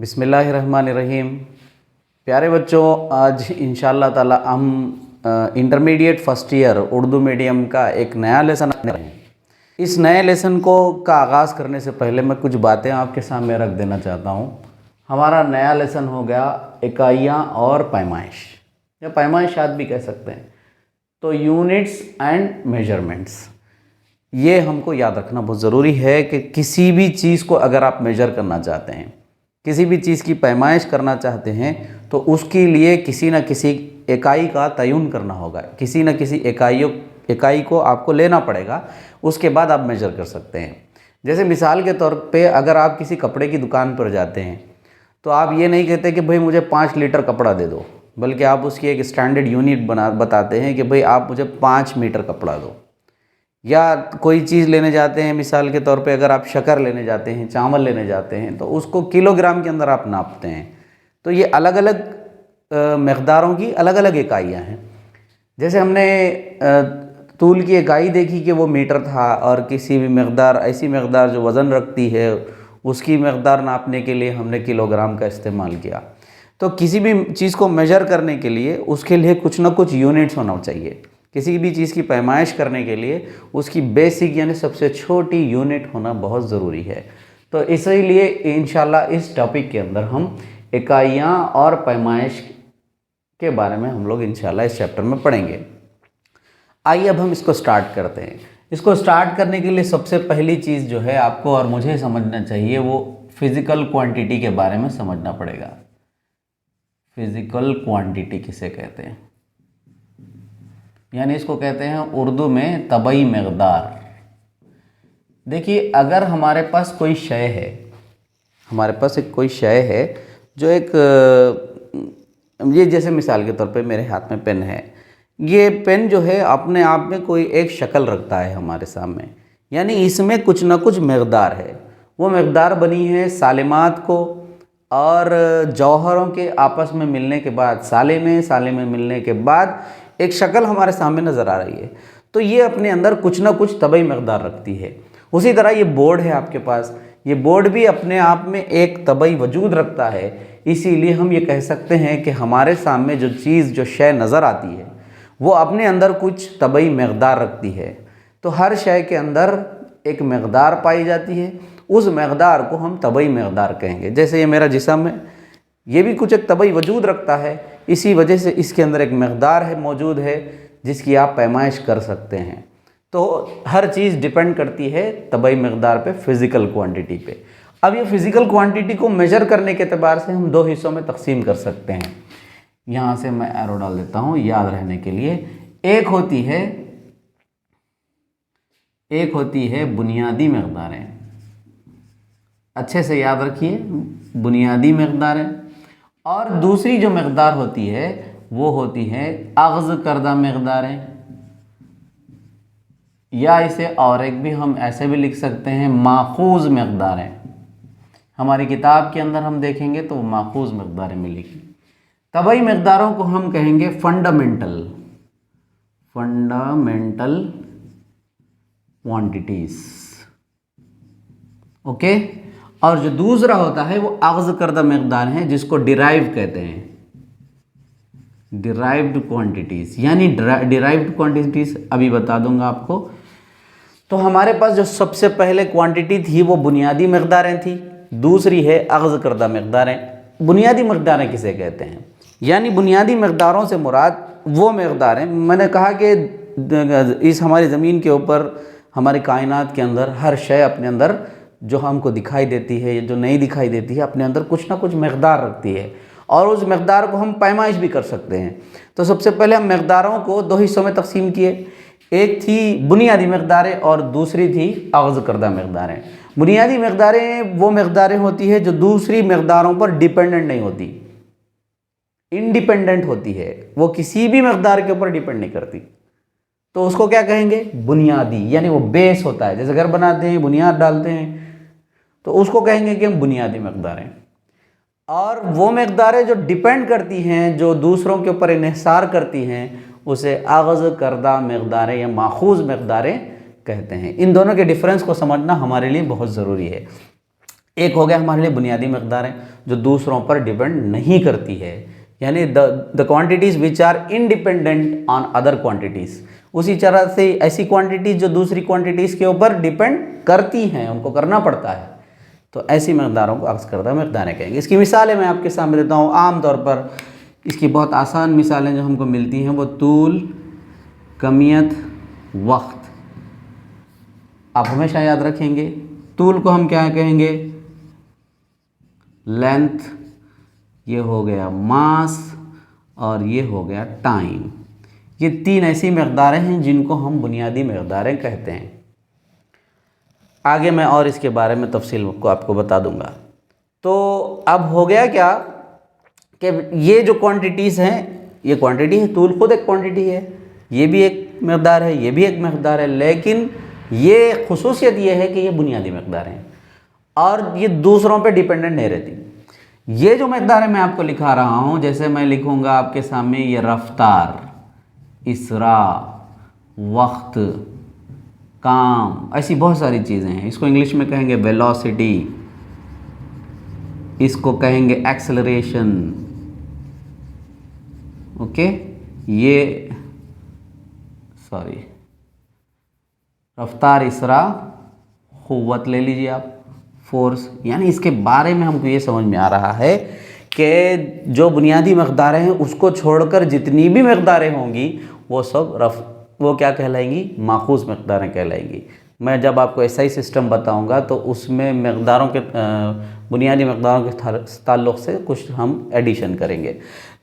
बिस्मिल्लाहिर्रहमानिर्रहीम। प्यारे बच्चों, आज इंशाअल्लाह ताला हम intermediate first year Urdu medium का एक नया लेसन रहे हैं। इस नए लेसन का आगाज़ करने से पहले मैं कुछ बातें आपके सामने रख देना चाहता हूँ। हमारा नया लेसन हो गया इकाइयाँ और पैमाइश, या पैमाइशात भी कह सकते हैं। तो यूनिट्स एंड मेजरमेंट्स, ये हमको याद रखना बहुत ज़रूरी है कि किसी भी चीज़ को अगर आप मेजर करना चाहते हैं, किसी भी चीज़ की पैमाइश करना चाहते हैं, तो उसके लिए किसी न किसी इकाई का तयन करना होगा। किसी न किसी इकाई को आपको लेना पड़ेगा, उसके बाद आप मेजर कर सकते हैं। जैसे मिसाल के तौर पे अगर आप किसी कपड़े की दुकान पर जाते हैं तो आप ये नहीं कहते कि भाई मुझे 5 लीटर कपड़ा दे दो, बल्कि आप उसकी एक स्टैंडर्ड यूनिट बताते हैं कि भाई आप मुझे 5 मीटर कपड़ा दो। या कोई चीज़ लेने जाते हैं, मिसाल के तौर पे अगर आप शक्कर लेने जाते हैं, चावल लेने जाते हैं, तो उसको किलोग्राम के अंदर आप नापते हैं। तो ये अलग अलग मकदारों की अलग अलग इकाइयाँ हैं। जैसे हमने तूल की इकाई देखी कि वो मीटर था, और किसी भी मकदार, ऐसी मकदार जो वज़न रखती है, उसकी मकदार नापने के लिए हमने किलोग्राम का इस्तेमाल किया। तो किसी भी चीज़ को मेजर करने के लिए उसके लिए कुछ ना कुछ यूनिट्स होना चाहिए। किसी भी चीज़ की पैमाइश करने के लिए उसकी बेसिक यानी सबसे छोटी यूनिट होना बहुत ज़रूरी है। तो इसीलिए इंशाल्लाह इस टॉपिक के अंदर हम इकाइयाँ और पैमाइश के बारे में हम लोग इंशाल्लाह इस चैप्टर में पढ़ेंगे। आइए अब हम इसको स्टार्ट करते हैं। इसको स्टार्ट करने के लिए सबसे पहली चीज़ जो है आपको और मुझे समझना चाहिए, वो फिज़िकल क्वांटिटी के बारे में समझना पड़ेगा। फिज़िकल क्वांटिटी किसे कहते हैं, यानी इसको कहते हैं उर्दू में तबई मकदार। देखिए, अगर हमारे पास कोई शय है, हमारे पास एक कोई शय है जो एक ये जैसे मिसाल के तौर पे मेरे हाथ में पेन है। ये पेन जो है अपने आप में कोई एक शक्ल रखता है हमारे सामने, यानी इसमें कुछ ना कुछ मकदार है। वो मकदार बनी है सालिमात को और जौहरों के आपस में मिलने के बाद, साले में मिलने के बाद एक शक्ल हमारे सामने नज़र आ रही है। तो ये अपने अंदर कुछ ना कुछ तबई मकदार रखती है। उसी तरह ये बोर्ड है आपके पास, ये बोर्ड भी अपने आप में एक तबई वजूद रखता है। इसीलिए हम ये कह सकते हैं कि हमारे सामने जो चीज़, जो शय नज़र आती है, वो अपने अंदर कुछ तबई मकदार रखती है। तो हर शय के अंदर एक मकदार पाई जाती है, उस मकदार को हम तबई मकदार कहेंगे। जैसे ये मेरा जिस्म है, ये भी कुछ एक तबई वजूद रखता है, इसी वजह से इसके अंदर एक मकदार है, मौजूद है, जिसकी आप पैमाइश कर सकते हैं। तो हर चीज़ डिपेंड करती है तबई मकदार पे, फिज़िकल क्वांटिटी पे। अब ये फिज़िकल क्वांटिटी को मेजर करने के एतबार से हम 2 हिस्सों में तकसीम कर सकते हैं। यहाँ से मैं एरो डाल देता हूँ याद रहने के लिए। एक होती है बुनियादी मकदारें, अच्छे से याद रखिए, बुनियादी मकदारें। और दूसरी जो मकदार होती है वो होती है अग़्ज़ करदा मकदारें, या इसे और एक भी हम ऐसे भी लिख सकते हैं माखूज़ मकदारें। हमारी किताब के अंदर हम देखेंगे तो माखूज़ मकदारें मिलेगी। तबई मकदारों को हम कहेंगे फंडामेंटल क्वांटिटीज़, ओके। और जो दूसरा होता है वो अग़्ज़ करदा मकदार है, जिसको डिराइव कहते हैं, डिराइव्ड क्वांटिटीज़। यानी डिराइव्ड क्वांटिटीज़ अभी बता दूंगा आपको। तो हमारे पास जो सबसे पहले क्वांटिटी थी वो बुनियादी मकदारें थी, दूसरी है अग़्ज़ करदा मकदारें। बुनियादी मकदारें किसे कहते हैं, यानी बुनियादी मकदारों से मुराद वो मकदारें, मैंने कहा कि इस हमारी ज़मीन के ऊपर, हमारी कायनात के अंदर हर शय अपने अंदर जो हमको दिखाई देती है, जो नहीं दिखाई देती है, अपने अंदर कुछ ना कुछ मकदार रखती है, और उस मकदार को हम पैमाइश भी कर सकते हैं। तो सबसे पहले हम मकदारों को 2 हिस्सों में तकसीम किए। एक थी बुनियादी मकदारें और दूसरी थी अग़्ज़ करदा मकदारें। बुनियादी मकदारें वो मकदारें होती है जो दूसरी मकदारों पर डिपेंडेंट नहीं होती, इंडिपेंडेंट होती है, वो किसी भी मकदार के ऊपर डिपेंड नहीं करती। तो उसको क्या कहेंगे, बुनियादी, यानी वो बेस होता है। जैसे घर बनाते हैं, बुनियाद डालते हैं, तो उसको कहेंगे कि हम बुनियादी मकदारें। और वो मकदारें जो डिपेंड करती हैं, जो दूसरों के ऊपर इन्हिसार करती हैं, उसे अग़्ज़ करदा मकदारें या माखूज़ मकदारें कहते हैं। इन दोनों के डिफरेंस को समझना हमारे लिए बहुत ज़रूरी है। एक हो गया हमारे लिए बुनियादी मकदारें जो दूसरों पर डिपेंड नहीं करती है, यानी the quantities which are independent on other quantities. उसी तरह से ऐसी क्वांटिटीज़ जो दूसरी क्वांटिटीज़ के ऊपर डिपेंड करती हैं, उनको करना पड़ता है, तो ऐसी मकदारों को अक्स करदा मकदारें कहेंगे। इसकी मिसालें मैं आपके सामने देता हूँ। आम तौर पर इसकी बहुत आसान मिसालें जो हमको मिलती हैं वो तूल, कमियत, वक्त। आप हमेशा याद रखेंगे तूल को हम क्या कहेंगे, लेंथ, ये हो गया मास, और ये हो गया टाइम। ये तीन ऐसी मकदारें हैं जिनको हम बुनियादी मकदारें कहते हैं। आगे मैं और इसके बारे में तफसील को आपको बता दूंगा। तो अब हो गया क्या कि ये जो क्वांटिटीज़ हैं, ये क्वांटिटी है, तूल खुद एक क्वांटिटी है, ये भी एक मकदार है, ये भी एक मकदार है, लेकिन ये खुसूसियत ये है कि ये बुनियादी मकदार हैं और ये दूसरों पे डिपेंडेंट नहीं रहती। ये जो मकदारें मैं आपको लिखा रहा हूँ, जैसे मैं लिखूँगा आपके सामने ये रफ्तार, इसरा, वक्त, काम, ऐसी बहुत सारी चीज़ें हैं। इसको इंग्लिश में कहेंगे वेलोसिटी, इसको कहेंगे एक्सेलरेशन, ओके। ये सॉरी रफ्तार, इसरा, क़ुव्वत ले लीजिए आप, फोर्स। यानी इसके बारे में हमको ये समझ में आ रहा है कि जो बुनियादी मकदारें हैं उसको छोड़कर जितनी भी मकदारें होंगी वो सब वो क्या कहलाएंगी, माखूज़ मकदारें कहलाएंगी। मैं जब आपको एसआई सिस्टम बताऊंगा तो उसमें मकदारों के बुनियादी मकदारों के ताल्लुक़ से कुछ हम एडिशन करेंगे।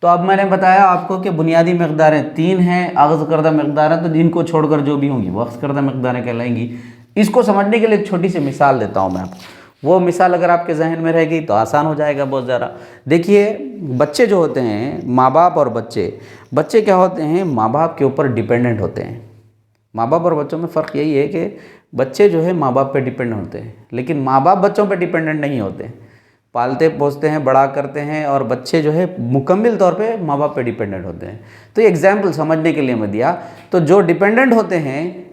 तो अब मैंने बताया आपको कि बुनियादी मकदारें तीन हैं, अग़्ज़ करदा मकदारें, तो जिनको छोड़कर जो भी होंगी वो अग़्ज़ करदा मकदारें कहलाएंगी। इसको समझने के लिए एक छोटी सी मिसाल देता हूँ मैं आपको। वो मिसाल अगर आपके जहन में रहेगी तो आसान हो जाएगा बहुत ज़्यादा। देखिए बच्चे जो होते हैं, माँ बाप और बच्चे क्या होते हैं, माँ बाप के ऊपर डिपेंडेंट होते हैं। माँ बाप और बच्चों में फ़र्क यही है कि बच्चे जो है माँ बाप पे डिपेंड होते हैं, लेकिन माँ बाप बच्चों पे डिपेंडेंट नहीं होते। पालते पोसते हैं, बड़ा करते हैं, और बच्चे जो है मुकम्मल तौर पे माँ बाप पे डिपेंडेंट होते हैं। तो ये एग्जाम्पल समझने के लिए मैं दिया। तो जो डिपेंडेंट होते हैं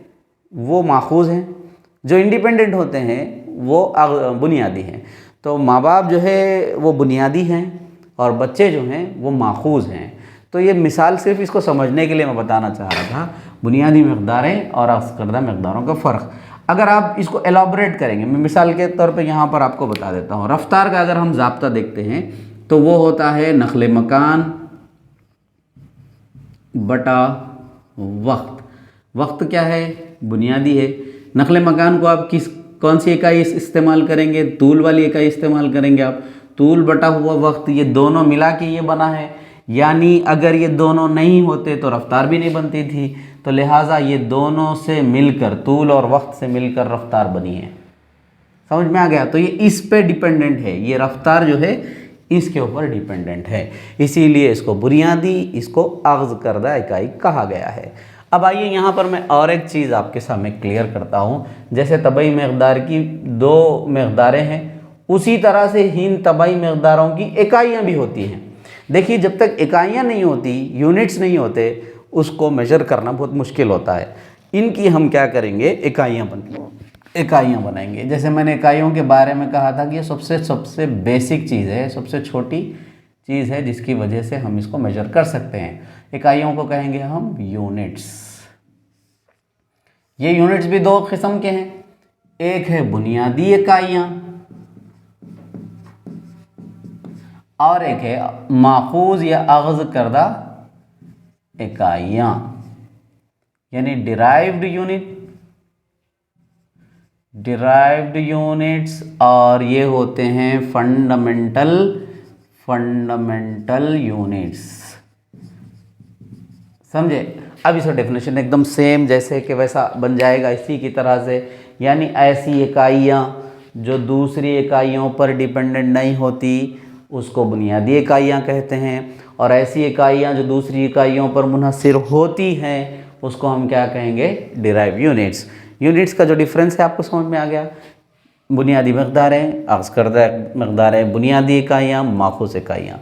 वो माखूज़ हैं, जो इंडिपेंडेंट होते हैं वो बुनियादी हैं। तो माँ बाप जो है वो बुनियादी हैं और बच्चे जो हैं वो माखूज़ हैं। तो ये मिसाल सिर्फ इसको समझने के लिए मैं बताना चाह रहा था, बुनियादी मकदारें और अग़्ज़ करदा मकदारों का फ़र्क। अगर आप इसको एलाबोरेट करेंगे, मैं मिसाल के तौर पे यहाँ पर आपको बता देता हूँ। रफ्तार का अगर हम ज़ाब्ता देखते हैं तो वो होता है नक़्ल मकान बटा वक्त। वक्त क्या है, बुनियादी है। नक़्ल मकान को आप कौन सी इकाई इस्तेमाल करेंगे, तूल वाली इकाई इस्तेमाल करेंगे आप। तूल बटा हुआ वक्त, ये दोनों मिला के ये बना है, यानी अगर ये दोनों नहीं होते तो रफ्तार भी नहीं बनती थी। तो लिहाजा ये दोनों से मिलकर, तूल और वक्त से मिलकर रफ्तार बनी है। समझ में आ गया। तो ये इस पे डिपेंडेंट है, ये रफ्तार जो है इसके ऊपर डिपेंडेंट है, इसीलिए इसको बुनियादी, इसको अग़्ज़ करदा इकाई कहा गया है। अब आइए यहाँ पर मैं और एक चीज़ आपके सामने क्लियर करता हूँ। जैसे तबई मकदार की दो मकदारें हैं, उसी तरह से इन तबई मकदारों की इकाइयाँ भी होती हैं। देखिए जब तक इकाइयाँ नहीं होती, यूनिट्स नहीं होते, उसको मेज़र करना बहुत मुश्किल होता है। इनकी हम क्या करेंगे, इकाइयाँ बनाएंगे। जैसे मैंने इकाइयों के बारे में कहा था कि ये सबसे बेसिक चीज़ है, सबसे छोटी चीज़ है जिसकी वजह से हम इसको मेज़र कर सकते हैं। इकाइयों को कहेंगे हम यूनिट्स। ये यूनिट्स भी दो किस्म के हैं, एक है बुनियादी इकाइयाँ और एक है माखूज़ या अग़्ज़ करदा इकाइयाँ, यानी डिराइव्ड यूनिट्स, और ये होते हैं फंडामेंटल यूनिट्स। समझे। अब इसका डेफिनेशन एकदम सेम जैसे कि वैसा बन जाएगा इसी की तरह से, यानी ऐसी इकाइयाँ जो दूसरी इकाइयों पर डिपेंडेंट नहीं होती उसको बुनियादी इकाइयाँ कहते हैं, और ऐसी इकाइयाँ जो दूसरी इकाइयों पर मुनहसर होती हैं उसको हम क्या कहेंगे, डिराइव यूनिट्स। यूनिट्स का जो डिफरेंस है आपको समझ में आ गया। बुनियादी मकदारें, अग़्ज़ करदा मकदारें, बुनियादी इकाइयाँ, माखूज़ इकाइयाँ,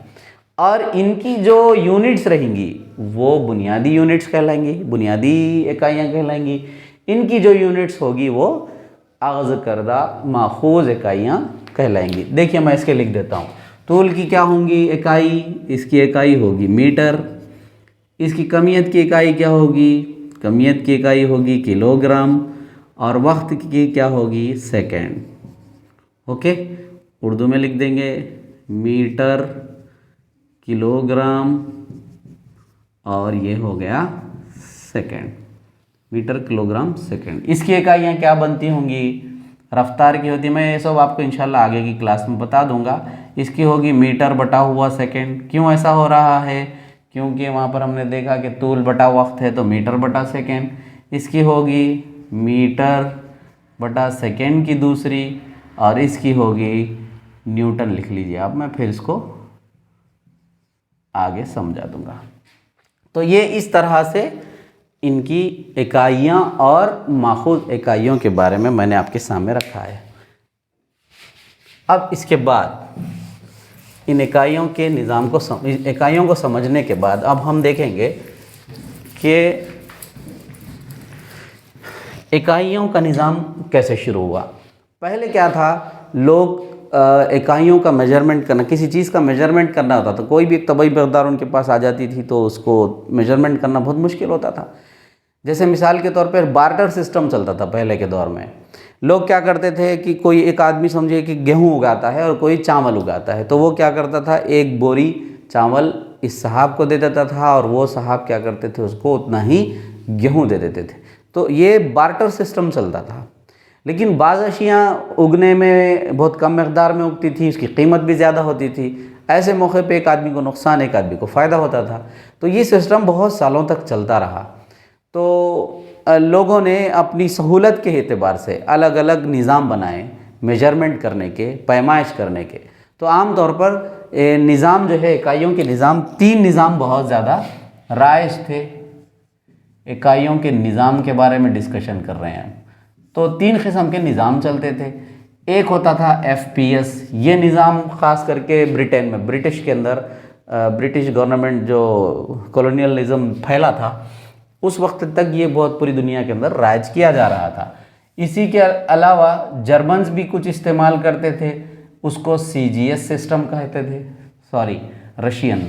और इनकी जो यूनिट्स रहेंगी वो बुनियादी यूनिट्स कहलाएंगी, बुनियादी इकाइयाँ कहलाएंगी। इनकी जो यूनिट्स होगी वो अग़्ज़ करदा माखूज़ इकाइयाँ कहलाएंगी। देखिए मैं इसके लिख देता हूँ। तूल की क्या होंगी इकाई, इसकी इकाई होगी मीटर, इसकी कमियत की इकाई क्या होगी, कमियत की इकाई होगी किलोग्राम, और वक्त की क्या होगी सेकेंड। ओके, उर्दू में लिख देंगे मीटर, किलोग्राम और ये हो गया सेकेंड, मीटर किलोग्राम सेकेंड। इसकी इकाइयाँ क्या बनती होंगी, रफ्तार की होती है, मैं ये सब आपको इंशाल्लाह आगे की क्लास में बता दूंगा। इसकी होगी मीटर बटा हुआ सेकेंड। क्यों ऐसा हो रहा है, क्योंकि वहाँ पर हमने देखा कि तूल बटा वक्त है तो मीटर बटा सेकेंड। इसकी होगी मीटर बटा सेकेंड की दूसरी, और इसकी होगी न्यूटन लिख लीजिए आप, मैं फिर इसको आगे समझा दूंगा। तो ये इस तरह से इनकी इकाइयाँ और माखूज़ इकाइयों के बारे में मैंने आपके सामने रखा है। अब इसके बाद इन इकाइयों के निज़ाम को इकाइयों को समझने के बाद अब हम देखेंगे कि इकाइयों का निज़ाम कैसे शुरू हुआ। पहले क्या था, लोग इकाइयों का मेजरमेंट करना, किसी चीज़ का मेजरमेंट करना होता था, कोई भी एक तबई मकदार उनके पास आ जाती थी तो उसको मेजरमेंट करना बहुत मुश्किल होता था। जैसे मिसाल के तौर पर बार्टर सिस्टम चलता था पहले के दौर में। लोग क्या करते थे कि कोई एक आदमी समझिए कि गेहूं उगाता है और कोई चावल उगाता है, तो वो क्या करता था, एक बोरी चावल इस साहब को दे देता था और वो साहब क्या करते थे, उसको उतना ही गेहूं दे देते थे। तो ये बार्टर सिस्टम चलता था। लेकिन बाज़ अशियाँ उगने में बहुत कम मकदार में उगती थी, उसकी कीमत भी ज़्यादा होती थी। ऐसे मौके पे एक आदमी को नुकसान, एक आदमी को फ़ायदा होता था। तो ये सिस्टम बहुत सालों तक चलता रहा। तो लोगों ने अपनी सहूलत के एतबार से अलग अलग निज़ाम बनाए मेजरमेंट करने के, पैमाइश करने के। तो आम तौर पर निज़ाम जो है, इकाइयों के निज़ाम, 3 निज़ाम बहुत ज़्यादा राइज थे। इकाइयों के निज़ाम के बारे में डिस्कशन कर रहे हैं। तो 3 किस्म के निज़ाम चलते थे। एक होता था FPS। ये निज़ाम ख़ास करके ब्रिटेन में, ब्रिटिश के अंदर, ब्रिटिश गवर्नमेंट जो कॉलोनियलिज्म फैला था उस वक्त तक ये बहुत पूरी दुनिया के अंदर राज किया जा रहा था। इसी के अलावा जर्मन्स भी कुछ इस्तेमाल करते थे, उसको CGS सिस्टम कहते थे, सॉरी रशियन।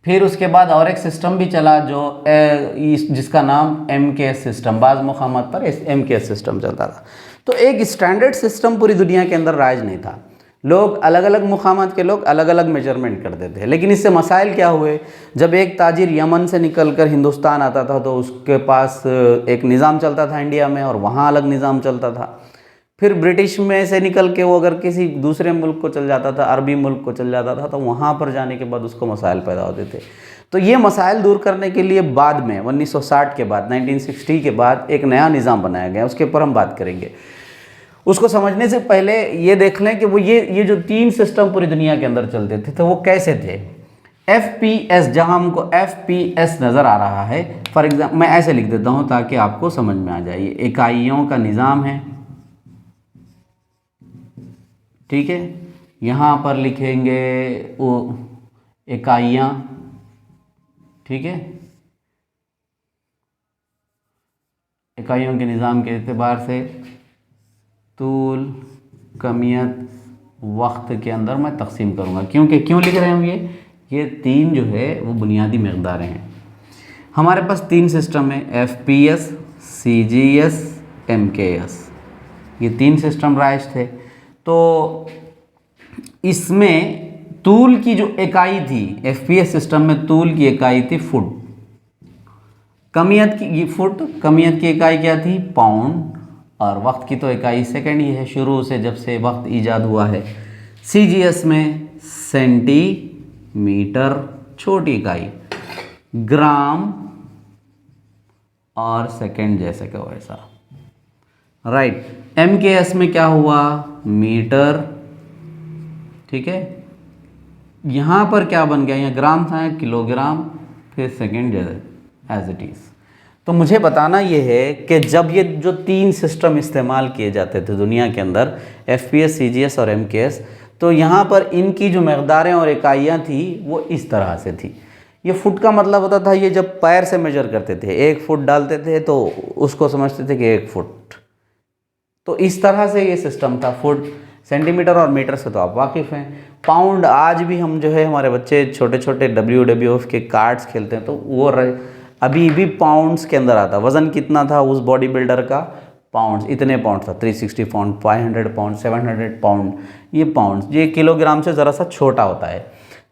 फिर उसके बाद और एक सिस्टम भी चला जो जिसका नाम MKS सिस्टम, बाज़ मुकामात पर MKS सिस्टम चलता था। तो एक स्टैंडर्ड सिस्टम पूरी दुनिया के अंदर राज नहीं था। लोग अलग अलग मुकामात के लोग अलग अलग मेजरमेंट करते थे। लेकिन इससे मसाइल क्या हुए, जब एक ताजिर यमन से निकलकर हिंदुस्तान आता था तो उसके पास एक निज़ाम चलता था इंडिया में, और वहाँ अलग निज़ाम चलता था। फिर ब्रिटिश में से निकल के वो अगर किसी दूसरे मुल्क को चल जाता था, अरबी मुल्क को चल जाता था, तो वहाँ पर जाने के बाद उसको मसाइल पैदा होते थे। तो ये मसाइल दूर करने के लिए बाद में 1960 के बाद, 1960 के बाद एक नया निज़ाम बनाया गया, उसके ऊपर हम बात करेंगे। उसको समझने से पहले ये देख लें कि वो ये जो 3 सिस्टम पूरी दुनिया के अंदर चलते थे तो वो कैसे थे। FPS, जहाँ हमको FPS नज़र आ रहा है, फॉर एग्जाम्पल मैं ऐसे लिख देता हूँ ताकि आपको समझ में आ जाए। ये इकाइयों का निज़ाम है, ठीक है। यहाँ पर लिखेंगे वो इकाइयाँ, ठीक है। इकाइयों के निज़ाम के एतबार से तूल, कमियत, वक्त के अंदर मैं तकसीम करूँगा, क्योंकि क्यों लिख रहे हैं ये 3 जो है वो बुनियादी मकदारें हैं। हमारे पास 3 सिस्टम है, FPS, CGS, MKS। ये 3 सिस्टम राइज थे। तो इसमें तूल की जो इकाई थी, FPS सिस्टम में तूल की इकाई थी फुट, कमियत की फुट, कमियत की इकाई क्या थी, पाउंड, और वक्त की तो इकाई सेकंड ही है शुरू से, जब से वक्त ईजाद हुआ है। CGS में सेंटीमीटर, छोटी इकाई, ग्राम और सेकंड जैसे का वैसा, राइट। MKS में क्या हुआ, मीटर, ठीक है। यहाँ पर क्या बन गया, यहाँ ग्राम था, किलोग्राम, फिर सेकंड एज इट इज़। तो मुझे बताना ये है कि जब ये जो 3 सिस्टम इस्तेमाल किए जाते थे दुनिया के अंदर, FPS, CGS और MKS, तो यहाँ पर इनकी जो मकदारें और इकाइयाँ थी वो इस तरह से थी। ये फुट का मतलब होता था, ये जब पैर से मेजर करते थे, 1 फुट डालते थे तो उसको समझते थे कि 1 फुट। तो इस तरह से ये सिस्टम था फुट। सेंटीमीटर और मीटर से तो आप वाकिफ़ हैं। पाउंड आज भी हम जो है हमारे बच्चे छोटे छोटे WWF के कार्ड्स खेलते हैं तो वो अभी भी पाउंड्स के अंदर आता। वज़न कितना था उस बॉडी बिल्डर का? पाउंड्स, इतने पाउंड था, 360 पाउंड, 500 पाउंड, 700 पाउंड, ये पाउंड्स, ये किलोग्राम से ज़रा सा छोटा होता है।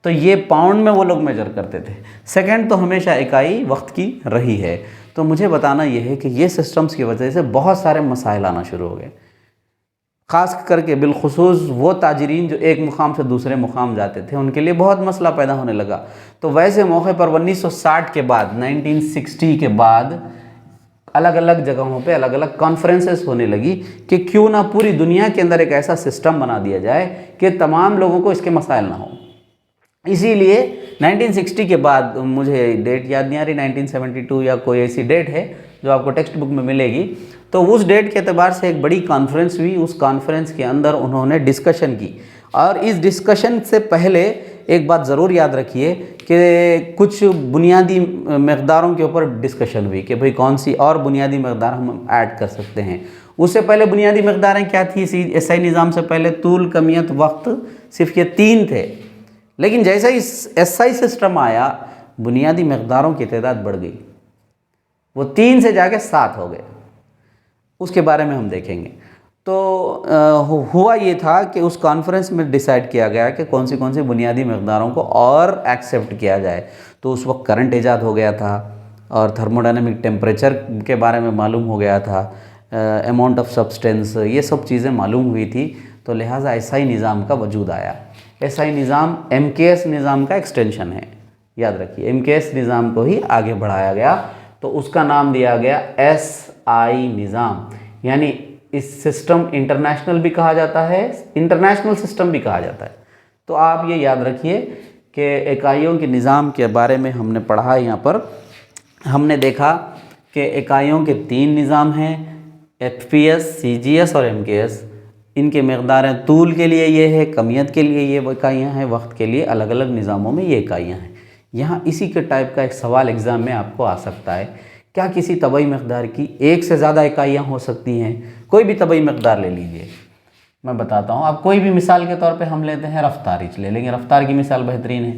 तो ये पाउंड में वो लोग मेजर करते थे। सेकंड तो हमेशा इकाई वक्त की रही है। तो मुझे बताना ये है कि ये सिस्टम्स की वजह से बहुत सारे मसाइल आना शुरू हो गए, ख़ास करके बिलखुसूस वो ताजरीन जो एक मुकाम से दूसरे मुकाम जाते थे, उनके लिए बहुत मसला पैदा होने लगा। तो वैसे मौके पर 1960 के बाद, 1960 के बाद अलग अलग जगहों पे अलग अलग कॉन्फ्रेंसेस होने लगी कि क्यों ना पूरी दुनिया के अंदर एक ऐसा सिस्टम बना दिया जाए कि तमाम लोगों को इसके मसाइल ना हो। इसीलिए 1960 के बाद, मुझे डेट याद नहीं आ रही, 1972 या कोई ऐसी डेट है जो आपको टेक्स्ट बुक में मिलेगी, तो उस डेट के एतबार से एक बड़ी कॉन्फ्रेंस हुई। उस कॉन्फ्रेंस के अंदर उन्होंने डिस्कशन की, और इस डिस्कशन से पहले एक बात ज़रूर याद रखिए कि कुछ बुनियादी मकदारों के ऊपर डिस्कशन हुई कि भाई कौन सी और बुनियादी मकदार हम ऐड कर सकते हैं। उससे पहले बुनियादी मकदारें क्या थी? SI निज़ाम से पहले तूल, कमियत, वक्त, सिर्फ ये 3 थे। लेकिन जैसे ही SI सिस्टम आया, बुनियादी मकदारों की तादाद बढ़ गई, वो 3 से जाके 7 हो गए। उसके बारे में हम देखेंगे। तो हुआ ये था कि उस कॉन्फ्रेंस में डिसाइड किया गया कि कौन सी बुनियादी मकदारों को और एक्सेप्ट किया जाए। तो उस वक्त करंट ईजाद हो गया था, और थर्मोडायनेमिक टेम्परेचर के बारे में मालूम हो गया था, अमाउंट ऑफ सब्सटेंस, ये सब चीज़ें मालूम हुई थी। तो लिहाजा SI निज़ाम का वजूद आया। SI निज़ाम MKS निज़ाम का एक्सटेंशन है, याद रखिए। MKS निज़ाम को ही आगे बढ़ाया गया, तो उसका नाम दिया गया SI निज़ाम। यानी इस सिस्टम इंटरनेशनल भी कहा जाता है, इंटरनेशनल सिस्टम भी कहा जाता है। तो आप ये याद रखिए कि इकाइयों के निज़ाम के बारे में हमने पढ़ा। यहाँ पर हमने देखा कि इकाइयों के 3 निज़ाम हैं, FPS, CGS और MKS। इनके मकदारें तूल के लिए ये है, कमियत के लिए ये इकाइयाँ हैं, वक्त के लिए अलग अलग निज़ामों में ये इकाइयाँ हैं। यहाँ इसी के टाइप का एक सवाल एग्ज़ाम में आपको आ सकता है, क्या किसी तबई मकदार की एक से ज़्यादा इकाइयाँ हो सकती हैं? कोई भी तबई मकदार ले लीजिए, मैं बताता हूँ। आप कोई भी मिसाल के तौर पे हम लेते हैं रफ्तार ही ले लेंगे, रफ्तार की मिसाल बेहतरीन है।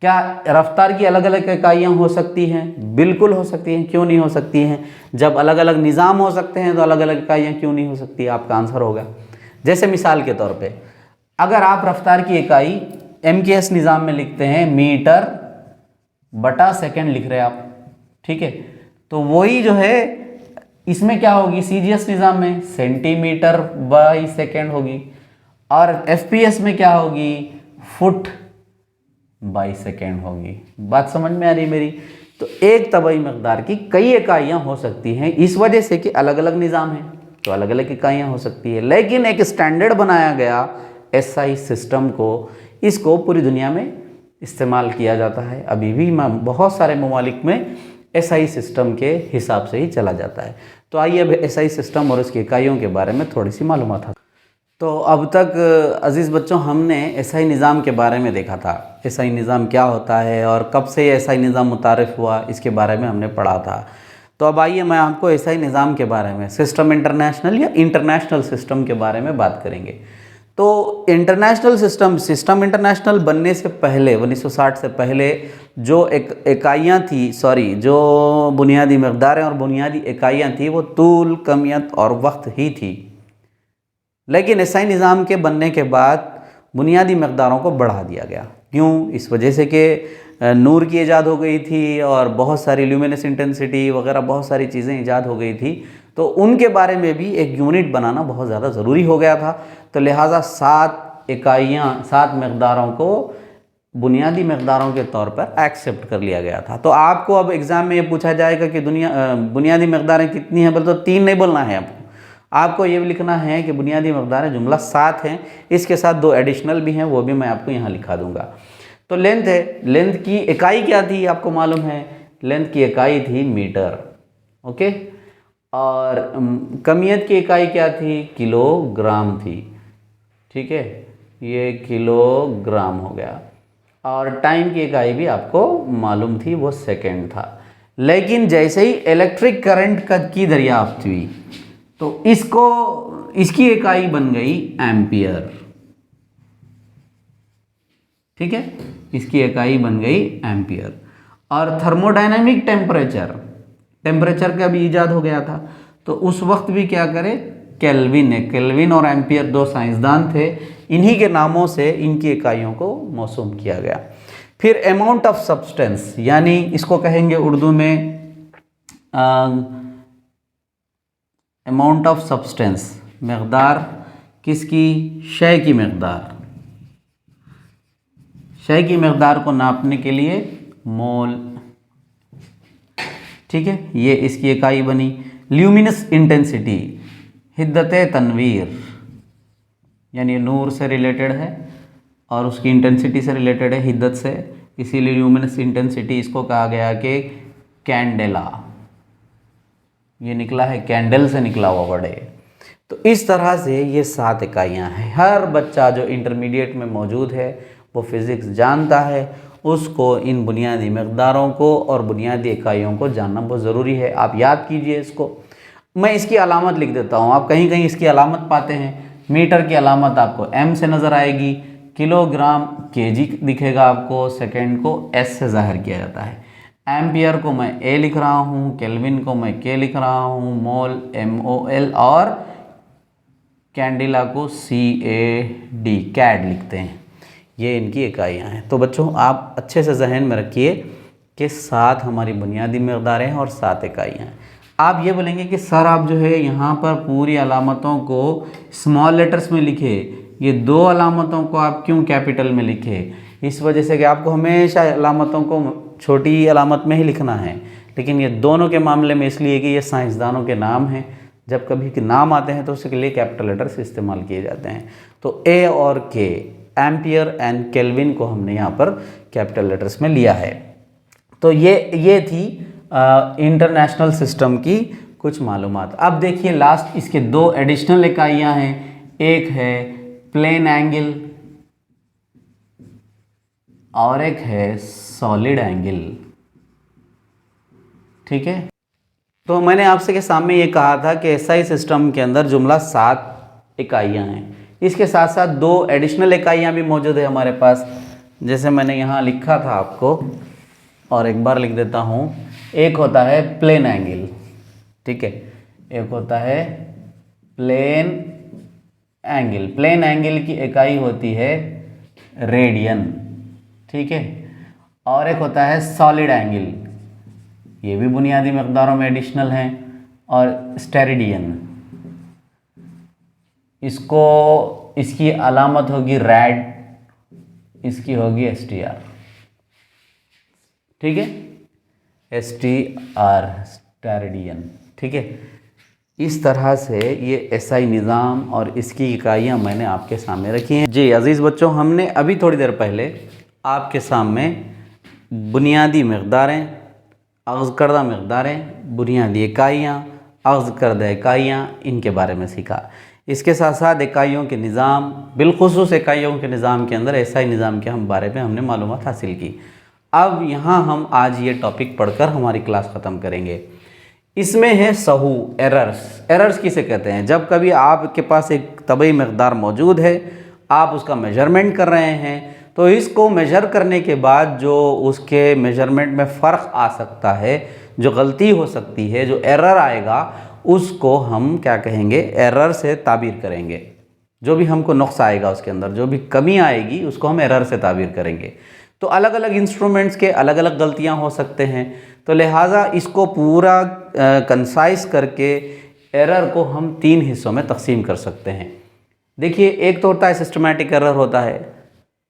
क्या रफ्तार की अलग अलग इकाइयाँ हो सकती हैं? बिल्कुल हो सकती हैं, क्यों नहीं हो सकती हैं? जब अलग अलग निज़ाम हो सकते हैं तो अलग अलग इकाइयाँ क्यों नहीं हो सकती? आपका आंसर होगा, जैसे मिसाल के तौर पे अगर आप रफ्तार की इकाई MKS निज़ाम में लिखते हैं मीटर बटा सेकंड लिख रहे हैं आप, ठीक है, तो वही जो है इसमें क्या होगी? CGS निज़ाम में सेंटीमीटर बाई सेकंड होगी, और FPS में क्या होगी? फुट बाई सेकेंड होगी। बात समझ में आ रही मेरी? तो एक तबई मकदार की कई इकाइयाँ हो सकती हैं, इस वजह से कि अलग अलग निज़ाम हैं तो अलग अलग इकाइयाँ हो सकती है। लेकिन एक स्टैंडर्ड बनाया गया SI सिस्टम को, इसको पूरी दुनिया में इस्तेमाल किया जाता है। अभी भी बहुत सारे ममालिक में SI सिस्टम के हिसाब से ही चला जाता है। तो आइए अब SI सिस्टम और उसकी इकाइयों के बारे में थोड़ी सी मालूमात है। तो अब तक अज़ीज़ बच्चों हमने SI निज़ाम के बारे में देखा था, SI निज़ाम क्या होता है और कब से SI निज़ाम मुतारिफ़ हुआ, इसके बारे में हमने पढ़ा था। तो अब आइए मैं आपको SI निज़ाम के बारे में, सिस्टम इंटरनेशनल या इंटरनेशनल सिस्टम के बारे में बात करेंगे। तो इंटरनेशनल सिस्टम इंटरनेशनल बनने से पहले 1960 से पहले जो इकाइयाँ थी, जो बुनियादी मकदारें और बुनियादी इकाइयाँ थी वो तूल, कमियत और वक्त ही थी। लेकिन SI निज़ाम के बनने के बाद बुनियादी मकदारों को बढ़ा दिया गया। क्यों? इस वजह से कि नूर की ईजाद हो गई थी और बहुत सारी ल्यूमिनस इंटेंसिटी वगैरह बहुत सारी चीज़ें ईजाद हो गई थी, तो उनके बारे में भी एक यूनिट बनाना बहुत ज़्यादा ज़रूरी हो गया था। तो लिहाजा 7 इकाइयाँ, 7 मकदारों को बुनियादी मकदारों के तौर पर एक्सेप्ट कर लिया गया था। तो आपको अब एग्ज़ाम में ये पूछा जाएगा कि बुनियादी मकदारें कितनी हैं, बोले तो 3 नहीं बोलना है आपको ये भी लिखना है कि बुनियादी मकदारें जुमला 7 हैं, इसके साथ 2 एडिशनल भी हैं, वो भी मैं आपको यहाँ लिखा दूँगा। तो लेंथ है, लेंथ की इकाई क्या थी आपको मालूम है? लेंथ की इकाई थी मीटर, ओके। और कमियत की इकाई क्या थी? किलोग्राम थी, ठीक है, ये किलोग्राम हो गया। और टाइम की इकाई भी आपको मालूम थी, वो सेकंड था। लेकिन जैसे ही इलेक्ट्रिक करंट की दरियाफ्त हुई तो इसकी इकाई बन गई एम्पियर। ठीक है, इसकी इकाई बन गई एम्पियर। और थर्मोडायनामिक टेम्परेचर का भी इजाद हो गया था, तो उस वक्त भी क्या करे, केल्विन और एम्पियर दो साइंसदान थे, इन्हीं के नामों से इनकी इकाइयों को मौसूम किया गया। फिर अमाउंट ऑफ सब्सटेंस, यानी इसको कहेंगे उर्दू में अमाउंट ऑफ सब्सटेंस, मकदार किसकी, शय की मकदार। शय की मकदार को नापने के लिए मोल। ठीक है, ये इसकी इकाई बनी। ल्यूमिनस इंटेंसिटी, हिद्दत तनवीर, यानी नूर से रिलेटेड है और उसकी इंटेंसिटी से रिलेटेड है, हिद्दत से, इसीलिए ल्यूमिनस इंटेंसिटी इसको कहा गया कि कैंडेला। ये निकला है कैंडल से निकला हुआ वर्ड है। तो इस तरह से ये 7 इकाइयाँ हैं। हर बच्चा जो इंटरमीडिएट में मौजूद है वो फिज़िक्स जानता है, उसको इन बुनियादी मकदारों को और बुनियादी इकाइयों को जानना बहुत ज़रूरी है। आप याद कीजिए इसको। मैं इसकी अलामत लिख देता हूँ, आप कहीं कहीं इसकी अलामत पाते हैं। मीटर की अलामत आपको M से नज़र आएगी, किलोग्राम kg दिखेगा आपको, सेकेंड को S से ज़ाहिर किया जाता है, एम्पियर को मैं A लिख रहा हूँ, केल्विन को मैं K लिख रहा हूँ, मोल MOL, और कैंडिला को CAD लिखते हैं। ये इनकी इकाइयाँ हैं। तो बच्चों आप अच्छे से जहन में रखिए कि 7 हमारी बुनियादी मकदारें हैं और 7 इकाइयाँ हैं। आप ये बोलेंगे कि सर आप जो है यहाँ पर पूरी अलामतों को स्मॉल लेटर्स में लिखे, ये 2 अलामतों को आप क्यों कैपिटल में लिखे? इस वजह से कि आपको हमेशा अलामतों को छोटी अलामत में ही लिखना है, लेकिन ये दोनों के मामले में इसलिए कि ये साइंसदानों के नाम हैं, जब कभी के नाम आते हैं तो उसके लिए कैपिटल लेटर्स इस्तेमाल किए जाते हैं। तो A और K, एम्पियर एंड केल्विन, को हमने यहाँ पर कैपिटल लेटर्स में लिया है। तो ये थी इंटरनेशनल सिस्टम की कुछ मालूमात। अब देखिए लास्ट इसके 2 एडिशनल इकाइयाँ हैं। एक है प्लेन एंगल और एक है सॉलिड एंगल। ठीक है, तो मैंने आपसे के सामने ये कहा था कि एसआई सिस्टम के अंदर जुमला 7 इकाइयाँ हैं। इसके साथ साथ 2 एडिशनल इकाइयाँ भी मौजूद है हमारे पास, जैसे मैंने यहाँ लिखा था आपको, और एक बार लिख देता हूँ। एक होता है प्लेन एंगल, ठीक है, एक होता है प्लेन एंगल। प्लेन एंगल की इकाई होती है रेडियन, ठीक है, और एक होता है सॉलिड एंगल, ये भी बुनियादी मकदारों में एडिशनल हैं, और स्टेरेडियन। इसकी अलामत होगी रेड, इसकी होगी STR, ठीक है, STR, स्टेरेडियन। ठीक है, इस तरह से ये एसआई निज़ाम और इसकी इकाइयाँ मैंने आपके सामने रखी हैं। जी अज़ीज़ बच्चों, हमने अभी थोड़ी देर पहले आपके सामने बुनियादी मकदारें, अग़्ज़ करदा मकदारें, बुनियादी इकाइयाँ, अग़्ज़ करदा इकाइयाँ, इनके बारे में सीखा। इसके साथ साथ इकाइयों के निज़ाम, बिलख़ुसूस इकाइयों के निज़ाम के अंदर एसआई निज़ाम के बारे में हमने मालूमात हासिल की। अब यहाँ हम आज ये टॉपिक पढ़कर हमारी क्लास ख़त्म करेंगे। इसमें है सहू, एरर्स। एरर्स किसे कहते हैं? जब कभी आपके पास एक तबई मकदार मौजूद है, आप उसका मेजरमेंट कर रहे हैं, तो इसको मेजर करने के बाद जो उसके मेजरमेंट में फ़र्क आ सकता है, जो गलती हो सकती है, जो एरर आएगा, उसको हम क्या कहेंगे? एरर से ताबीर करेंगे। जो भी हमको नुक्स आएगा उसके अंदर, जो भी कमी आएगी, उसको हम एरर से ताबीर करेंगे। तो अलग अलग इंस्ट्रूमेंट्स के अलग अलग गलतियां हो सकते हैं, तो लिहाजा इसको पूरा कंसाइज करके एरर को हम 3 हिस्सों में तकसीम कर सकते हैं। देखिए, एक तो होता है सिस्टमेटिक एरर होता है,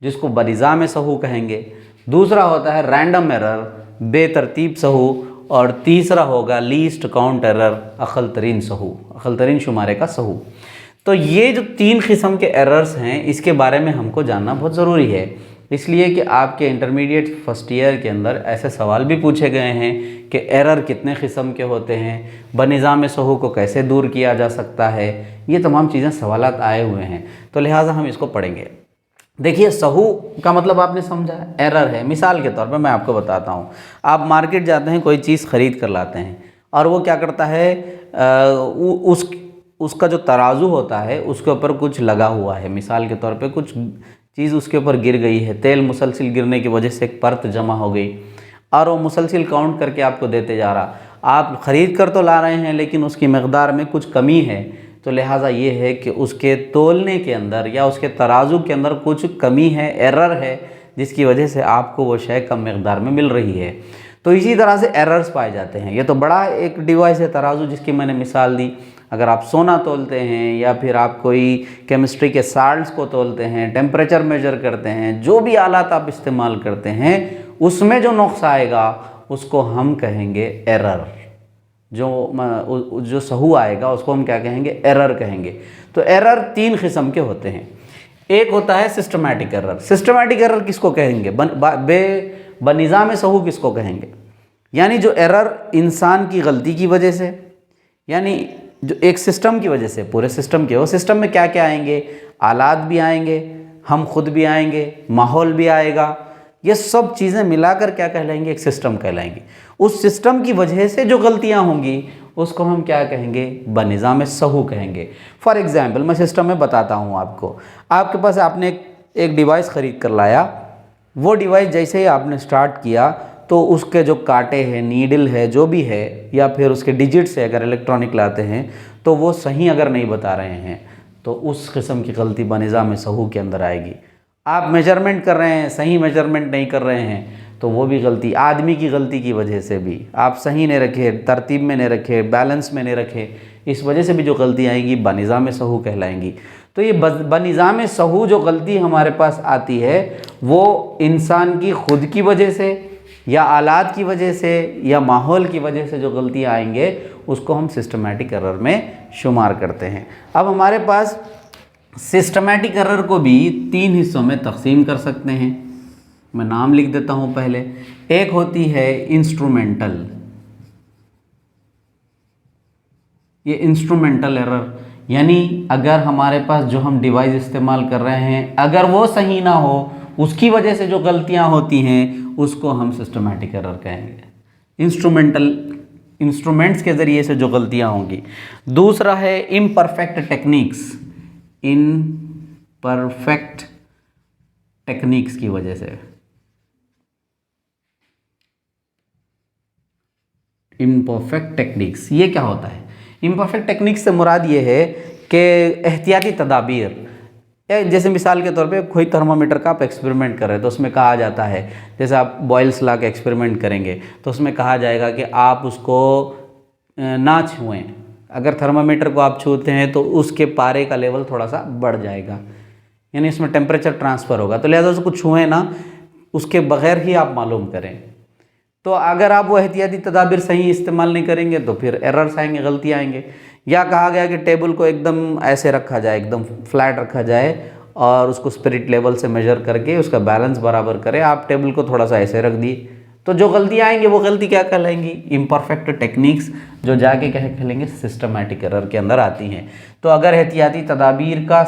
जिसको बनिज़ाम सहू कहेंगे। दूसरा होता है रैंडम एरर, बेतरतीब सहू, और तीसरा होगा लीस्ट काउंट एरर, अक़ल तरीन सहू, अक़ल तरीन शुमारे का सहू। तो ये जो 3 किस्म के एरर्स हैं, इसके बारे में हमको जानना बहुत ज़रूरी है, इसलिए कि आपके इंटरमीडिएट फर्स्ट ईयर के अंदर ऐसे सवाल भी पूछे गए हैं कि एरर कितने किस्म के होते हैं, बनिज़ाम सहू को कैसे दूर किया जा सकता है। ये तमाम चीज़ें सवालात आए हुए हैं, तो लिहाजा हम इसको पढ़ेंगे। देखिए, सहू का मतलब आपने समझा, एरर है। मिसाल के तौर पर मैं आपको बताता हूँ, आप मार्केट जाते हैं, कोई चीज़ ख़रीद कर लाते हैं, और वो क्या करता है, उसका जो तराजू होता है उसके ऊपर कुछ लगा हुआ है, मिसाल के तौर पे कुछ चीज़ उसके ऊपर गिर गई है, तेल मुसलसिल गिरने की वजह से एक परत जमा हो गई और वो मुसलसिल काउंट करके आपको देते जा रहा, आप ख़रीद कर तो ला रहे हैं लेकिन उसकी मकदार में कुछ कमी है, तो लिहाजा ये है कि उसके तोलने के अंदर या उसके तराजू के अंदर कुछ कमी है, एरर है, जिसकी वजह से आपको वो शय कम मकदार में मिल रही है। तो इसी तरह से एरर्स पाए जाते हैं। ये तो बड़ा एक डिवाइस है तराजू जिसकी मैंने मिसाल दी। अगर आप सोना तोलते हैं या फिर आप कोई केमिस्ट्री के साल्ट्स को तोलते हैं, टेम्परेचर मेजर करते हैं, जो भी आलात आप इस्तेमाल करते हैं उसमें जो नुक्स आएगा उसको हम कहेंगे एरर। जो सहू आएगा उसको हम क्या कहेंगे? एरर कहेंगे। तो एरर 3 किस्म के होते हैं। एक होता है सिस्टमैटिक एरर। सिस्टमैटिक एरर किसको कहेंगे? बनिज़ाम सहू किसको कहेंगे? यानी जो एरर इंसान की गलती की वजह से, यानी जो एक सिस्टम की वजह से, पूरे सिस्टम के, वो सिस्टम में क्या क्या आएंगे? आलात भी आएंगे, हम खुद भी आएंगे, माहौल भी आएगा, ये सब चीज़ें मिलाकर क्या कहलाएंगे? एक सिस्टम कहलाएंगे। उस सिस्टम की वजह से जो गलतियां होंगी उसको हम क्या कहेंगे? बनिज़ाम सहू कहेंगे। फॉर एग्जाम्पल मैं सिस्टम में बताता हूँ आपको। आपके पास आपने एक डिवाइस ख़रीद कर लाया, वो डिवाइस जैसे ही आपने स्टार्ट किया तो उसके जो कांटे हैं, नीडल है, जो भी है, या फिर उसके डिजिट्स है, अगर इलेक्ट्रॉनिक लाते हैं तो वो सही अगर नहीं बता रहे हैं तो उस किस्म की गलती बनिज़ाम सहू के अंदर आएगी। आप मेजरमेंट कर रहे हैं, सही मेजरमेंट नहीं कर रहे हैं तो वो भी गलती, आदमी की गलती की वजह से भी, आप सही नहीं रखे, तरतीब में नहीं रखे, बैलेंस में नहीं रखे, इस वजह से भी जो गलती आएंगी बनिज़ाम सहू कहलाएंगी। तो ये बनिज़ाम सहू जो गलती हमारे पास आती है वो इंसान की खुद की वजह से या आलात की वजह से या माहौल की वजह से जो गलतियाँ आएंगे उसको हम सिस्टमैटिक एरर में शुमार करते हैं। अब हमारे पास सिस्टमैटिक एरर को भी 3 हिस्सों में तकसीम कर सकते हैं। मैं नाम लिख देता हूँ पहले। एक होती है इंस्ट्रूमेंटल, ये इंस्ट्रूमेंटल एरर, यानी अगर हमारे पास जो हम डिवाइस इस्तेमाल कर रहे हैं अगर वो सही ना हो, उसकी वजह से जो गलतियां होती हैं उसको हम सिस्टमैटिक एरर कहेंगे। इंस्ट्रूमेंट्स के ज़रिए से जो गलतियां होंगी। दूसरा है इम्परफेक्ट टेक्निक्स, इम्परफेक्ट टेक्निक्स की वजह से। इम्परफेक्ट टेक्निक्स, ये क्या होता है? इम्परफेक्ट टेक्निक्स से मुराद ये है कि एहतियाती तदाबीर, जैसे मिसाल के तौर पे कोई थर्मामीटर का आप एक्सपेरिमेंट कर रहे हैं तो उसमें कहा जाता है, जैसे आप बॉयल्स ला के एक्सपेरिमेंट करेंगे तो उसमें कहा जाएगा कि आप उसको ना छुएं। अगर थर्मामीटर को आप छूते हैं तो उसके पारे का लेवल थोड़ा सा बढ़ जाएगा, यानी इसमें टेम्परेचर ट्रांसफ़र होगा, तो लिहाजा उसको छुएं ना, उसके बग़ैर ही आप मालूम करें। तो अगर आप वो एहतियाती तदाबीर सही इस्तेमाल नहीं करेंगे तो फिर एरर्स आएंगे, गलतियाँ आएंगे। या कहा गया कि टेबल को एकदम ऐसे रखा जाए, एकदम फ्लैट रखा जाए और उसको स्पिरिट लेवल से मेजर करके उसका बैलेंस बराबर करें, आप टेबल को थोड़ा सा ऐसे रख दिए, तो जो गलतियाँ आएंगी वो गलती क्या कहलाएंगी? इम्परफेक्ट टेक्निक्स, जो जाके क्या कहलेंगे? सिस्टमैटिक एरर के अंदर आती हैं। तो अगर एहतियाती तदाबीर का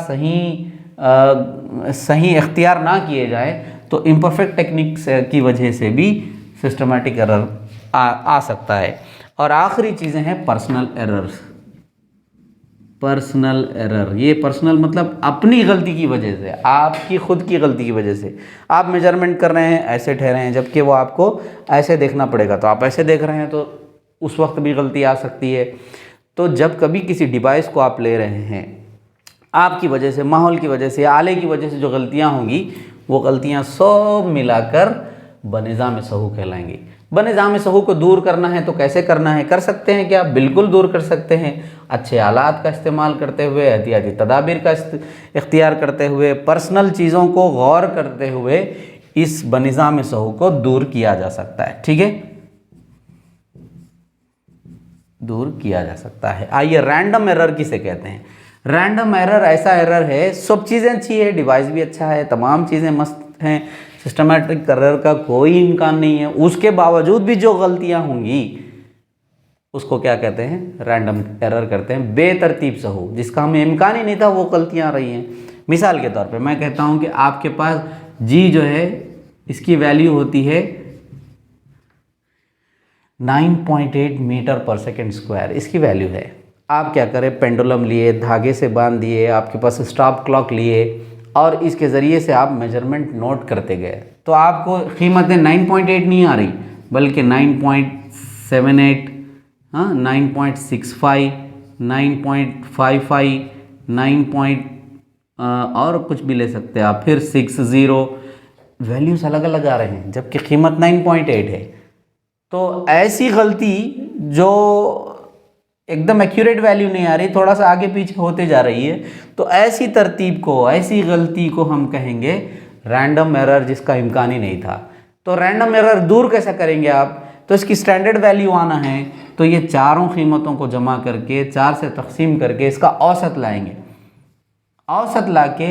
सही इख्तियार ना किए जाए तो इम्परफेक्ट टेक्निक्स की वजह से भी सिस्टमैटिक एरर आ सकता है। और आखिरी चीज़ें हैं पर्सनल एरर्स। पर्सनल एरर, ये पर्सनल मतलब अपनी गलती की वजह से, आपकी खुद की गलती की वजह से आप मेजरमेंट कर रहे हैं, ऐसे ठहरे हैं, जबकि वो आपको ऐसे देखना पड़ेगा, तो आप ऐसे देख रहे हैं, तो उस वक्त भी गलती आ सकती है। तो जब कभी किसी डिवाइस को आप ले रहे हैं, आपकी वजह से, माहौल की वजह से, आले की वजह से जो गलतियाँ होंगी वो गलतियाँ सब मिलाकर बनिज़ाम सहू कहलाएंगी। बनिज़ाम सहू को दूर करना है तो कैसे करना है? कर सकते हैं क्या? बिल्कुल दूर कर सकते हैं। अच्छे आलात का इस्तेमाल करते हुए, एहतियाती तदाबीर का इख्तियार करते हुए, पर्सनल चीज़ों को गौर करते हुए इस बनिज़ाम सहू को दूर किया जा सकता है। ठीक है, दूर किया जा सकता है। आइए, रैंडम एरर किसे कहते हैं? रैंडम एरर ऐसा एरर है, सब चीज़ें अच्छी है, डिवाइस भी अच्छा है, तमाम चीज़ें मस्त हैं, सिस्टमैटिक एरर का कोई इम्कान नहीं है, उसके बावजूद भी जो गलतियां होंगी उसको क्या कहते हैं? रैंडम एरर करते हैं। बेतरतीब सहू, जिसका हमें इम्कान ही नहीं था वो गलतियां आ रही हैं। मिसाल के तौर पे मैं कहता हूं कि आपके पास जी जो है इसकी वैल्यू होती है 9.8 मीटर पर सेकेंड स्क्वायर, इसकी वैल्यू है। आप क्या करें, पेंडुलम लिए, धागे से बांध दिए, आपके पास स्टॉप क्लॉक लिए और इसके ज़रिए से आप मेजरमेंट नोट करते गए, तो आपको कीमतें 9.8 नहीं आ रही बल्कि 9.78, हाँ 9.65, 9.55, 9 और कुछ भी ले सकते हैं आप, फिर 60, वैल्यूज़ अलग अलग आ रहे हैं जबकि कीमत 9.8 है। तो ऐसी गलती जो एकदम एक्यूरेट वैल्यू नहीं आ रही, थोड़ा सा आगे पीछे होते जा रही है, तो ऐसी तरतीब को, ऐसी गलती को हम कहेंगे रैंडम एरर, जिसका इम्कान ही नहीं था। तो रैंडम एरर दूर कैसे करेंगे आप, तो इसकी स्टैंडर्ड वैल्यू आना है तो ये चारों कीमतों को जमा करके 4 से तकसीम करके इसका औसत लाएंगे, औसत लाके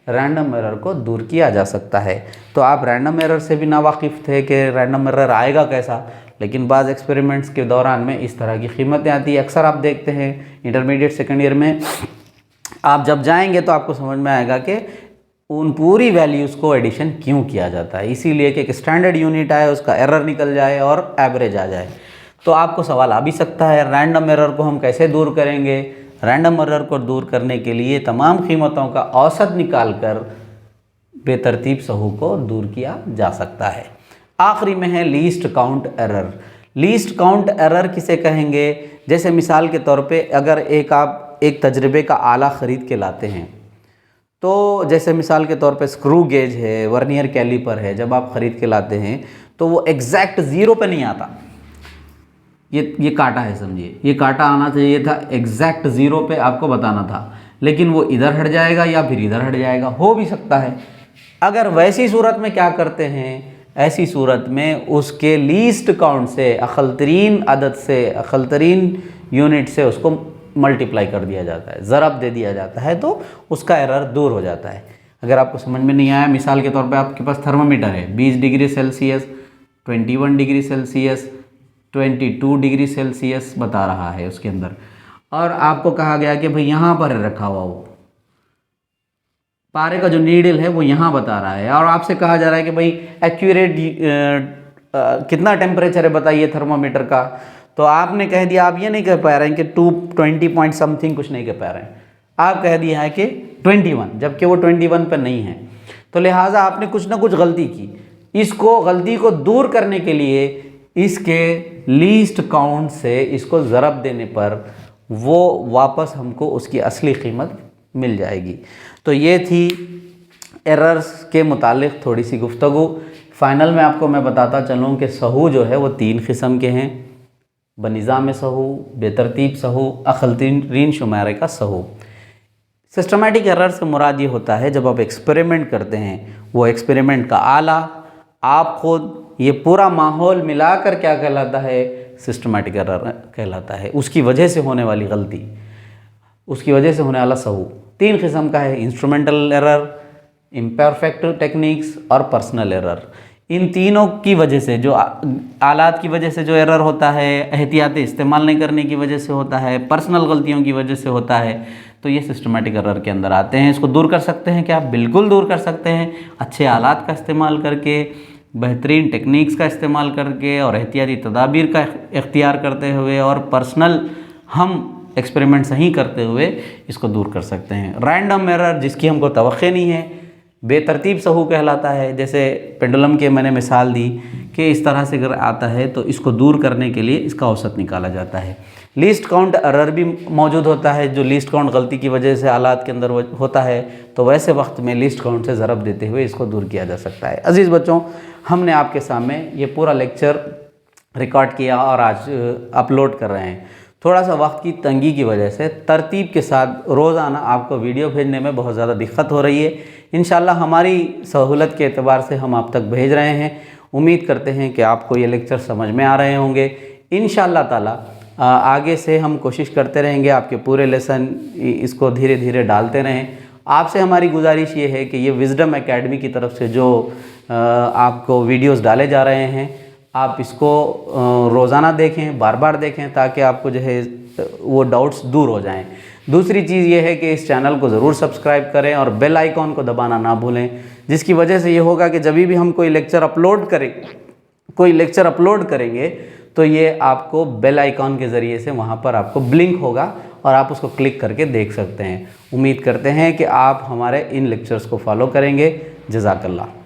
रैंडम एरर को दूर किया जा सकता है। तो आप रैंडम एरर से भी नावाकिफ़ थे कि रैंडम एरर आएगा कैसा, लेकिन बाज़ एक्सपेरिमेंट्स के दौरान में इस तरह की कीमतें आती है। अक्सर आप देखते हैं इंटरमीडिएट सेकेंड ईयर में आप जब जाएंगे तो आपको समझ में आएगा कि उन पूरी वैल्यूज़ को एडिशन क्यों किया जाता है, इसीलिए कि एक स्टैंडर्ड यूनिट आए, उसका एरर निकल जाए और एवरेज आ जाए। तो आपको सवाल आ भी सकता है रैंडम एरर को हम कैसे दूर करेंगे। रैंडम एरर को दूर करने के लिए तमाम कीमतों का औसत निकाल कर बेतरतीब सहू को दूर किया जा सकता है। आखिरी में है least count error. Least count error किसे कहेंगे, जैसे मिसाल के तौर पे अगर आप एक तजर्बे का आला ख़रीद के लाते हैं, तो जैसे मिसाल के तौर पे स्क्रू गेज है, वर्नियर कैलिपर है, जब आप ख़रीद के लाते हैं तो वो एग्जैक्ट ज़ीरो पे नहीं आता। ये कांटा है समझिए, ये कांटा आना चाहिए था एग्जैक्ट ज़ीरो पे, आपको बताना था, लेकिन वो इधर हट जाएगा या फिर इधर हट जाएगा, हो भी सकता है। अगर वैसी सूरत में क्या करते हैं, ऐसी सूरत में उसके लीस्ट काउंट से, अक़ल अदद से, अक़ल यूनिट से उसको मल्टीप्लाई कर दिया जाता है, ज़रब दे दिया जाता है, तो उसका एरर दूर हो जाता है। अगर आपको समझ में नहीं आया, मिसाल के तौर पे आपके पास थर्मामीटर है, 20 degree Celsius, 21 degree Celsius, 22 degree Celsius बता रहा है उसके अंदर, और आपको कहा गया कि भाई यहाँ पर रखा हुआ वो पारे का जो नीडल है वो यहाँ बता रहा है, और आपसे कहा जा रहा है कि भाई एक्यूरेट कितना टेम्परेचर है बताइए थर्मामीटर का, तो आपने कह दिया, आप ये नहीं कह पा रहे हैं कि 220 पॉइंट समथिंग, कुछ नहीं कह पा रहे हैं, आप कह दिया है कि 21, जबकि वो 21 पर नहीं है। तो लिहाजा आपने कुछ ना कुछ गलती की। इसको गलती को दूर करने के लिए इसके लीस्ट काउंट से इसको ज़रब देने पर वो वापस हमको उसकी असली कीमत मिल जाएगी। तो ये थी एरर्स के मुतालिक थोड़ी सी गुफ्तगू। फ़ाइनल में आपको मैं बताता चलूँ कि सहू जो है वो 3 किस्म के हैं, बनिज़ाम सहू, बेतरतीब सहू, अक़ल शुमारे का सहू। सिस्टमेटिक एरर से मुराद ये होता है जब आप एक्सपेरिमेंट करते हैं, वो एक्सपेरिमेंट का आला, आप खुद, ये पूरा माहौल मिलाकर क्या कहलाता है, सिस्टमेटिक एरर कहलाता है। उसकी वजह से होने वाली गलती, उसकी वजह से होने वाला सहू 3 किस्म का है, इंस्ट्रूमेंटल एरर, इम्परफेक्ट टेक्निक्स और पर्सनल एरर। इन तीनों की वजह से, जो आलात की वजह से जो एरर होता है, एहतियाती इस्तेमाल नहीं करने की वजह से होता है, पर्सनल गलतियों की वजह से होता है, तो ये सिस्टमेटिक एरर के अंदर आते हैं। इसको दूर कर सकते हैं क्या? बिल्कुल दूर कर सकते हैं, अच्छे आलात का इस्तेमाल करके, बेहतरीन टेक्निक्स का इस्तेमाल करके और एहतियाती तदाबीर का इख्तियार करते हुए और पर्सनल हम एक्सपेरिमेंट सही करते हुए इसको दूर कर सकते हैं। रैंडम एरर जिसकी हमको तवक्को नहीं है, बेतरतीब सहू कहलाता है। जैसे पेंडुलम के मैंने मिसाल दी कि इस तरह से अगर आता है तो इसको दूर करने के लिए इसका औसत निकाला जाता है। लीस्ट काउंट एरर भी मौजूद होता है, जो लीस्ट काउंट गलती की वजह से आलात के अंदर होता है, तो वैसे वक्त में लीस्ट काउंट से ज़रब देते हुए इसको दूर किया जा सकता है। अज़ीज़ बच्चों, हमने आपके सामने ये पूरा लेक्चर रिकॉर्ड किया और आज अपलोड कर रहे हैं। थोड़ा सा वक्त की तंगी की वजह से तरतीब के साथ रोज़ाना आपको वीडियो भेजने में बहुत ज़्यादा दिक्कत हो रही है। इंशाल्लाह हमारी सहूलत के एतबार से हम आप तक भेज रहे हैं। उम्मीद करते हैं कि आपको ये लेक्चर समझ में आ रहे होंगे। इंशाल्लाह ताला आगे से हम कोशिश करते रहेंगे आपके पूरे लेसन इसको धीरे धीरे डालते रहें। आपसे हमारी गुजारिश ये है कि ये विज़डम एकेडमी की तरफ से जो आपको वीडियोस डाले जा रहे हैं, आप इसको रोज़ाना देखें, बार बार देखें, ताकि आपको जो है वो डाउट्स दूर हो जाएं। दूसरी चीज़ ये है कि इस चैनल को ज़रूर सब्सक्राइब करें और बेल आइकॉन को दबाना ना भूलें, जिसकी वजह से ये होगा कि जब भी हम कोई लेक्चर अपलोड करेंगे तो ये आपको बेल आइकॉन के ज़रिए से वहाँ पर आपको ब्लिंक होगा और आप उसको क्लिक करके देख सकते हैं। उम्मीद करते हैं कि आप हमारे इन लेक्चर्स को फॉलो करेंगे। जज़ाकल्लाह।